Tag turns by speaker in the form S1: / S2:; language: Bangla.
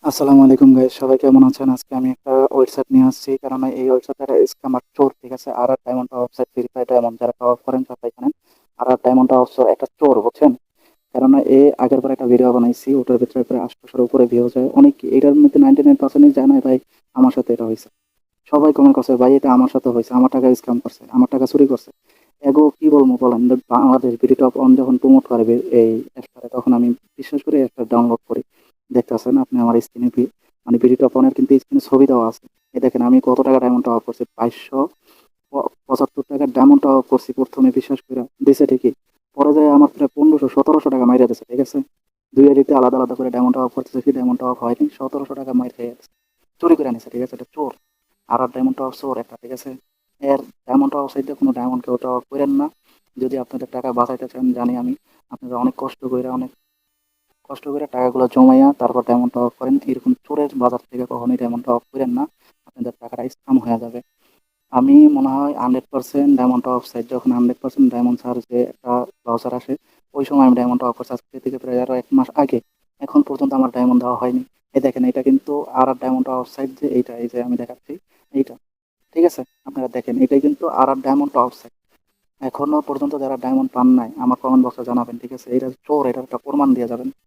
S1: আসসালামু আলাইকুম গাইস, সবাই কেমন আছেন? আজকে আমি একটা ওয়েবসাইট নিয়ে আসছি, কারণ এই ওয়েবসাইটটা স্ক্যামার চোর, ঠিক আছে? আর diamond website free fire diamond যারা কাওয়াপ করেন সবাই জানেন। আর ডায়মন্ড ওয়েবসাইট একটা চোর, বুঝছেন? কারণ আগের বার একটা ভিডিও বানাইছি, ওটার ভিতরে প্রায় 800-এর উপরে ভিউ যায়। অনেক এটার মধ্যে 99% জানায় ভাই আমার সাথে এটা হয়েছে। সবাই কমেন্ট করছে, ভাই এটা আমার সাথে হয়েছে, আমার টাকা স্ক্যাম করছে, আমার টাকা চুরি করছে। এগো কি বলবো বলেন? বাংলাদেশ বিডি টপ অন যখন প্রমোট করে এই অ্যাপটারে, তখন আমি বিশ্বাস করে একটা ডাউনলোড করি। দেখতেছেন আপনি আমার স্ক্রিনে, মানে বিডি টপ অনের কিন্তু স্ক্রিনে ছবি দেওয়া আছে। এই দেখেন আমি কত টাকা ডায়মন্ড অফ করছি, 575 টাকার ডায়মন্ড অফ করছি প্রথমে, বিশ্বাস করে দিছে ঠিকই। পরে যায় আমার প্রায় 1500-1700 টাকা মাইরে দিচ্ছে, ঠিক আছে? দুই এডিতে আলাদা আলাদা করে ডায়মন্ড অফ করতেছে, কি ডায়মন্ড অফ হয়নি, 1700 টাকা মাইর খেয়ে গেছে। চুরি করে আনিছে, ঠিক আছে? এটা চোর। আর ডায়মন্ড অফ চোর একটা, ঠিক আছে? এর ডায়মন্ড অফ সাইডে কোনো ডায়মন্ড কেউ ওটা করেন না। যদি আপনাদের টাকা বাঁচাইতে চান, জানি আমি, আপনারা অনেক কষ্ট করে টাকাগুলো জমাইয়া তারপর ডায়মন্ড অফ করেন। এরকম চোরের বাজার থেকে কখনোই ডায়মন্ড অফ করেন না, আপনাদের টাকাটা স্ক্যাম হয়ে যাবে। আমি মনে হয় 100% ডায়মন্ড অফ সাইড, যখন 100% ডায়মন্ড সার যে একটা ব্রাউজার আসে, ওই সময় আমি ডায়মন্ড অফ করছি, আজকে থেকে প্রায় আরো 1 মাস আগে। এখন পর্যন্ত আমার ডায়মন্ড দেওয়া হয়নি। এই দেখেন, এটা কিন্তু আর ডায়মন্ড অফ সাইড, যে এইটা, এই যে আমি দেখাচ্ছি এইটা, ঠিক আছে? আপনারা দেখেন, এটাই কিন্তু আর ডায়মন্ড অফ সাইড। এখনো পর্যন্ত যারা ডায়মন্ড পান নাই, আমার কমেন্ট বক্সে জানাবেন, ঠিক আছে? এটা চোর, এটার একটা প্রমাণ দিয়ে যাবেন।